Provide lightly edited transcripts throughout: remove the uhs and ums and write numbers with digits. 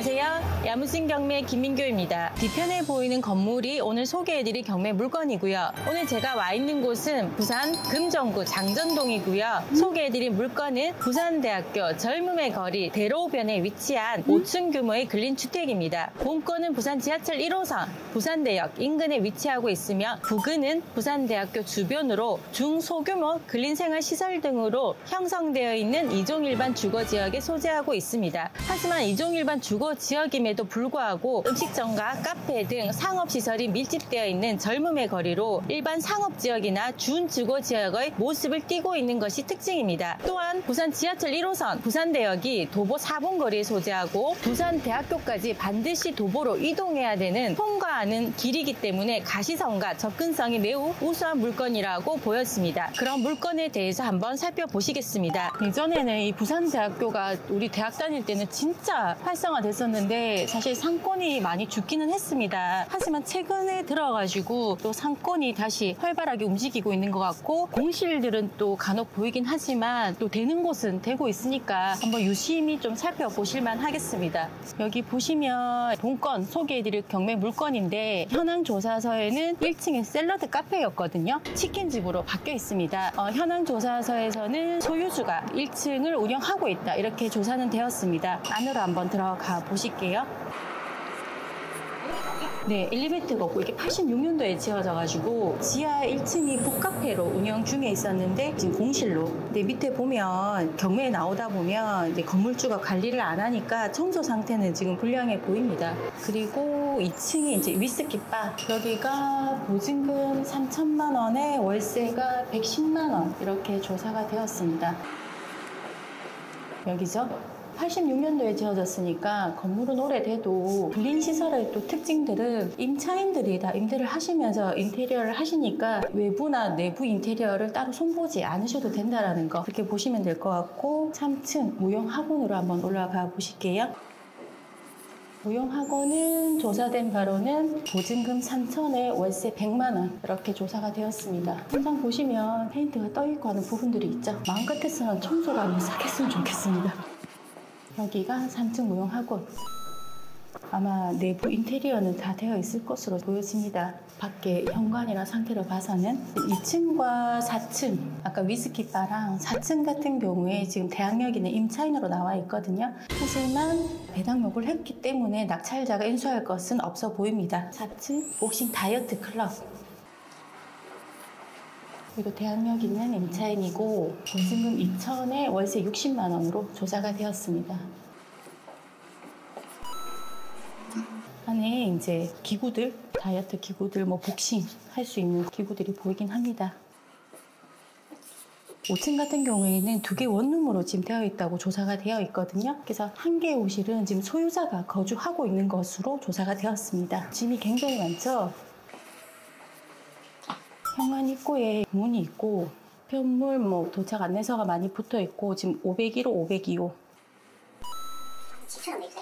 안녕하세요. 야무진 경매 김민교입니다. 뒤편에 보이는 건물이 오늘 소개해드릴 경매 물건이고요. 오늘 제가 와 있는 곳은 부산 금정구 장전동이고요. 소개해드릴 물건은 부산대학교 젊음의 거리 대로변에 위치한 5층 규모의 근린주택입니다. 본건은 부산 지하철 1호선 부산대역 인근에 위치하고 있으며 부근은 부산대학교 주변으로 중소규모 근린생활시설 등으로 형성되어 있는 2종 일반 주거지역에 소재하고 있습니다. 하지만 2종 일반 주거지역임에도 불구하고 음식점과 카페 등 상업시설이 밀집되어 있는 젊음의 거리로 일반 상업지역이나 준주거지역의 모습을 띠고 있는 것이 특징입니다. 또한 부산 지하철 1호선 부산대역이 도보 4분 거리에 소재하고 부산대학교까지 반드시 도보로 이동해야 되는 통과하는 길이기 때문에 가시성과 접근성이 매우 우수한 물건이라고 보였습니다. 그럼 물건에 대해서 한번 살펴보시겠습니다. 예전에는 이 부산대학교가 우리 대학 다닐 때는 진짜 활성화됐었는데 사실 상권이 많이 죽기는 했습니다. 하지만 최근에 들어가지고 또 상권이 다시 활발하게 움직이고 있는 것 같고 공실들은 또 간혹 보이긴 하지만 또 되는 곳은 되고 있으니까 한번 유심히 좀 살펴보실만 하겠습니다. 여기 보시면 본건 소개해드릴 경매 물건인데 현황 조사서에는 1층에 샐러드 카페였거든요. 치킨집으로 바뀌어 있습니다. 현황 조사서에서는 소유주가 1층을 운영하고 있다 이렇게 조사는 되었습니다. 안으로 한번 들어가 보실게요. 네, 엘리베이터가 없고 이게 86년도에 지어져가지고 지하 1층이 북카페로 운영 중에 있었는데 지금 공실로. 근데 밑에 보면 경매에 나오다 보면 이제 건물주가 관리를 안 하니까 청소 상태는 지금 불량해 보입니다. 그리고 2층이 이제 위스키바. 여기가 보증금 3천만 원에 월세가 110만 원 이렇게 조사가 되었습니다. 여기죠. 86년도에 지어졌으니까 건물은 오래돼도 근린시설의 또 특징들은 임차인들이 다 임대를 하시면서 인테리어를 하시니까 외부나 내부 인테리어를 따로 손보지 않으셔도 된다는 거 그렇게 보시면 될 것 같고 3층 무용학원으로 한번 올라가 보실게요. 무용학원은 조사된 바로는 보증금 3천에 월세 100만 원 이렇게 조사가 되었습니다. 현장 보시면 페인트가 떠있고 하는 부분들이 있죠. 마음 같아서는 청소를 한번 싹 했으면 좋겠습니다. 여기가 3층 무용학원. 아마 내부 인테리어는 다 되어 있을 것으로 보여집니다. 밖에 현관이나 상태로 봐서는 2층과 4층, 아까 위스키바랑 4층 같은 경우에 지금 대학역에는 임차인으로 나와 있거든요. 하지만 배당 요구를 했기 때문에 낙찰자가 인수할 것은 없어 보입니다. 4층 복싱 다이어트 클럽. 그리고 대학역 있는 임차인이고 보증금 2천에 월세 60만 원으로 조사가 되었습니다. 안에 이제 기구들, 다이어트 기구들, 뭐 복싱 할 수 있는 기구들이 보이긴 합니다. 5층 같은 경우에는 2개 원룸으로 지금 되어 있다고 조사가 되어 있거든요. 그래서 1개의 호실은 지금 소유자가 거주하고 있는 것으로 조사가 되었습니다. 짐이 굉장히 많죠? 현관 입구에 문이 있고 편물 도착 안내서가 많이 붙어 있고 지금 501호, 502호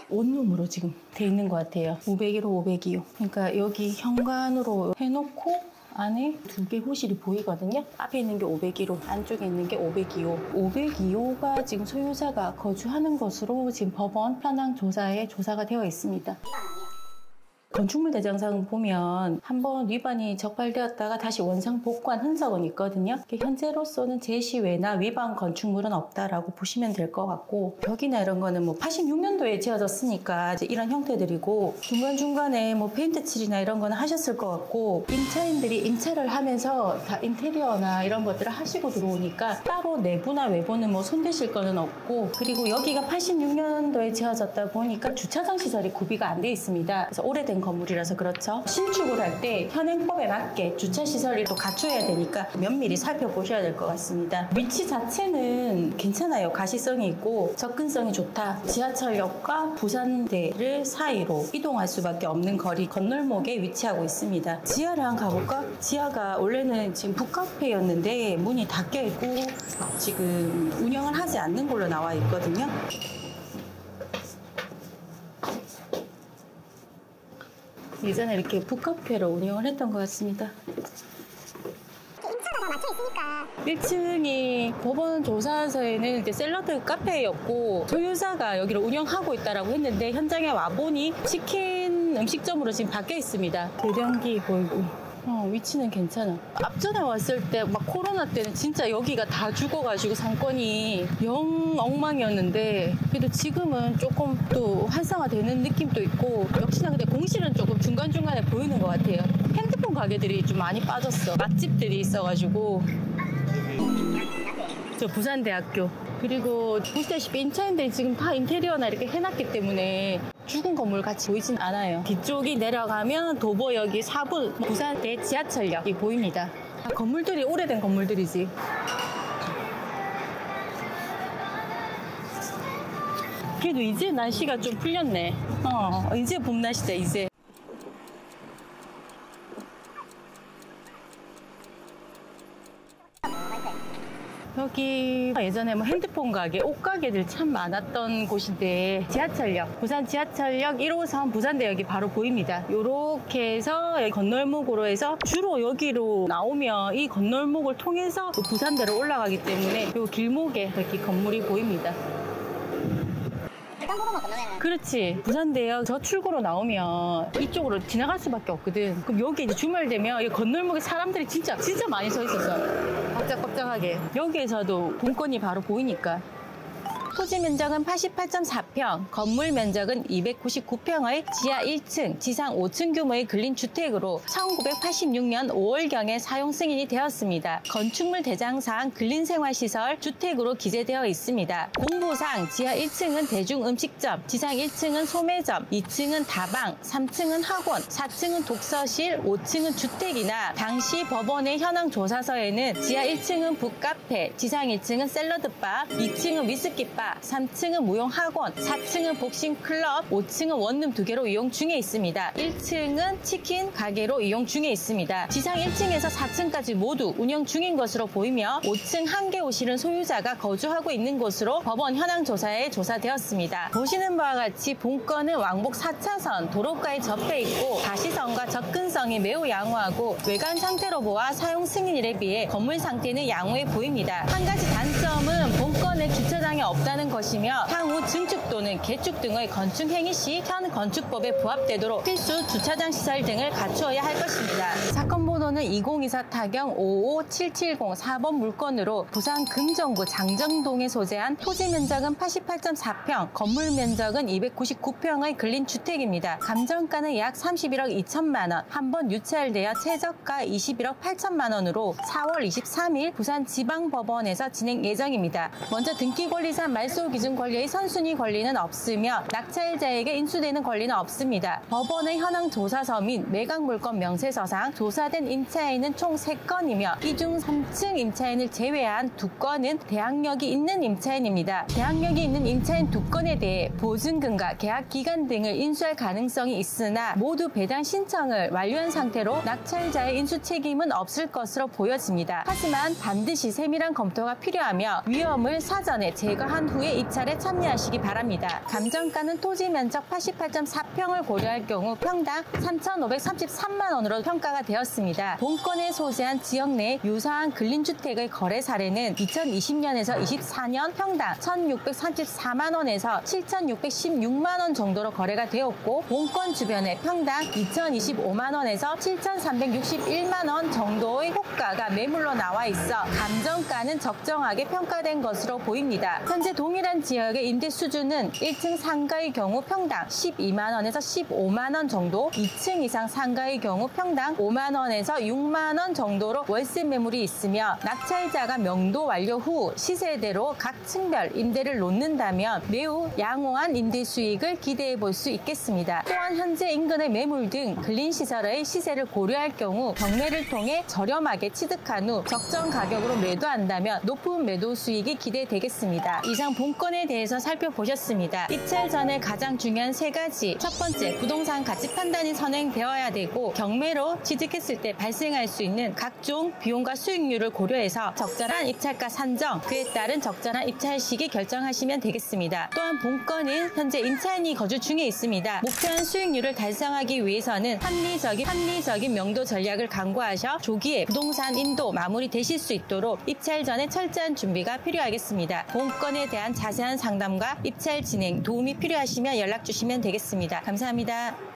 원룸으로 지금 돼 있는 것 같아요. 501호, 502호. 그러니까 여기 현관으로 해놓고 안에 2개 호실이 보이거든요. 앞에 있는 게 501호, 안쪽에 있는 게 502호. 502호가 지금 소유자가 거주하는 것으로 지금 법원 현황 조사에 조사가 되어 있습니다. 건축물 대장상 보면 한번 위반이 적발되었다가 다시 원상 복구한 흔적은 있거든요. 현재로서는 제시 외나 위반 건축물은 없다라고 보시면 될 것 같고 벽이나 이런 거는 86년도에 지어졌으니까 이제 이런 형태들이고 중간중간에 페인트 칠이나 이런 거는 하셨을 것 같고 임차인들이 임차를 하면서 다 인테리어나 이런 것들을 하시고 들어오니까 따로 내부나 외부는 손대실 거는 없고 그리고 여기가 86년도에 지어졌다 보니까 주차장 시설이 구비가 안 돼 있습니다. 그래서 오래된 건물이라서 그렇죠. 신축을 할 때 현행법에 맞게 주차시설이 또 갖춰야 되니까 면밀히 살펴보셔야 될 것 같습니다. 위치 자체는 괜찮아요. 가시성이 있고 접근성이 좋다. 지하철역과 부산대를 사이로 이동할 수밖에 없는 거리 건널목에 위치하고 있습니다. 지하를 한번 가볼까? 지하가 원래는 지금 북카페였는데 문이 닫혀 있고 지금 운영을 하지 않는 걸로 나와 있거든요. 예전에 이렇게 북카페로 운영을 했던 것 같습니다. 임차가 다 맞춰 있으니까. 1층이 법원 조사서에는 이제 샐러드 카페였고 소유자가 여기를 운영하고 있다라고 했는데 현장에 와보니 치킨 음식점으로 지금 바뀌어 있습니다. 대전기 보이고. 위치는 괜찮아. 앞전에 왔을 때 막 코로나 때는 진짜 여기가 다 죽어가지고 상권이 영 엉망이었는데 그래도 지금은 조금 또 활성화되는 느낌도 있고 역시나 근데 공실은 조금 중간중간에 보이는 것 같아요. 핸드폰 가게들이 좀 많이 빠졌어. 맛집들이 있어가지고. 저 부산대학교. 그리고 보시다시피 임차인들이 지금 다 인테리어나 이렇게 해놨기 때문에 죽은 건물 같이 보이진 않아요. 뒤쪽이 내려가면 도보역이 4분 부산대 지하철역이 보입니다. 건물들이 오래된 건물들이지. 그래도 이제 날씨가 좀 풀렸네. 이제 봄 날씨다 이제. 여기 예전에 뭐 핸드폰 가게, 옷 가게들 참 많았던 곳인데 지하철역, 부산 지하철역 1호선 부산대역이 바로 보입니다. 요렇게 해서 여기 건널목으로 해서 주로 여기로 나오면 이 건널목을 통해서 부산대로 올라가기 때문에 요 길목에 이렇게 건물이 보입니다. 그렇지. 부산대역 저 출구로 나오면 이쪽으로 지나갈 수밖에 없거든. 그럼 여기 이제 주말 되면 이 건널목에 사람들이 진짜 많이 서 있었어. 빡짝빡짝하게. 여기에서도 본건이 바로 보이니까. 토지 면적은 88.4평, 건물 면적은 299평의 지하 1층, 지상 5층 규모의 근린주택으로 1986년 5월경에 사용 승인이 되었습니다. 건축물 대장상 근린생활시설 주택으로 기재되어 있습니다. 공보상 지하 1층은 대중음식점, 지상 1층은 소매점, 2층은 다방, 3층은 학원, 4층은 독서실, 5층은 주택이나 당시 법원의 현황 조사서에는 지하 1층은 북카페, 지상 1층은 샐러드바, 2층은 위스키바, 3층은 무용학원, 4층은 복싱클럽, 5층은 원룸 2개로 이용 중에 있습니다. 1층은 치킨 가게로 이용 중에 있습니다. 지상 1층에서 4층까지 모두 운영 중인 것으로 보이며 5층 한 개 호실은 소유자가 거주하고 있는 곳으로 법원 현황 조사에 조사되었습니다. 보시는 바와 같이 본건은 왕복 4차선 도로가에 접해 있고 가시성과 접근성이 매우 양호하고 외관 상태로 보아 사용 승인일에 비해 건물 상태는 양호해 보입니다. 한 가지 단점은 본건에 주차장이 없다는 것이며 향후 증축 또는 개축 등의 건축 행위 시 현 건축법에 부합되도록 필수 주차장 시설 등을 갖추어야 할 것입니다. 사건 번호는 2024 타경 55770 4번 물건으로 부산 금정구 장정동에 소재한 토지 면적은 88.4평, 건물 면적은 299평의 근린주택입니다. 감정가는 약 31억 2천만 원, 한 번 유찰되어 최저가 21억 8천만 원으로 4월 23일 부산지방법원에서 진행 예정입니다. 먼저 등기권리상 말소 기준 권리의 선순위 권리는 없으며 낙찰자에게 인수되는 권리는 없습니다. 법원의 현황 조사서 및 매각물건 명세서상 조사된 임차인은 총 3건이며 이 중 3층 임차인을 제외한 2건은 대항력이 있는 임차인입니다. 대항력이 있는 임차인 2건에 대해 보증금과 계약 기간 등을 인수할 가능성이 있으나 모두 배당 신청을 완료한 상태로 낙찰자의 인수 책임은 없을 것으로 보여집니다. 하지만 반드시 세밀한 검토가 필요하며 위험을 사전에 제거한 후에 입찰에 참여하시기 바랍니다. 감정가는 토지 면적 88.4평을 고려할 경우 평당 3,533만 원으로 평가가 되었습니다. 본건에 소재한 지역 내 유사한 근린주택의 거래 사례는 2020년에서 24년 평당 1,634만 원에서 7,616만 원 정도로 거래가 되었고 본건 주변에 평당 2,025만 원에서 7,361만 원 정도의 호가가 매물로 나와 있어 감정가는 적정하게 평가된 것으로 보입니다. 현재 동일한 지역의 임대 수준은 1층 상가의 경우 평당 12만 원에서 15만 원 정도, 2층 이상 상가의 경우 평당 5만 원에서 6만 원 정도로 월세 매물이 있으며 낙찰자가 명도 완료 후 시세대로 각 층별 임대를 놓는다면 매우 양호한 임대 수익을 기대해 볼 수 있겠습니다. 또한 현재 인근의 매물 등 근린시설의 시세를 고려할 경우 경매를 통해 저렴하게 취득한 후 적정 가격으로 매도한다면 높은 매도 수익이 기대되겠습니다. 이상 본건에 대해서 살펴보셨습니다. 입찰 전에 가장 중요한 3가지. 첫 번째, 부동산 가치 판단이 선행되어야 되고 경매로 취득했을 때 발생할 수 있는 각종 비용과 수익률을 고려해서 적절한 입찰가 산정, 그에 따른 적절한 입찰 시기 결정하시면 되겠습니다. 또한 본건은 현재 임차인이 거주 중에 있습니다. 목표한 수익률을 달성하기 위해서는 합리적인 명도 전략을 강구하셔 조기에 부동산 인도 마무리되실 수 있도록 입찰 전에 철저한 준비가 필요하겠습니다. 본건에 대한 자세한 상담과 입찰 진행 도움이 필요하시면 연락 주시면 되겠습니다. 감사합니다.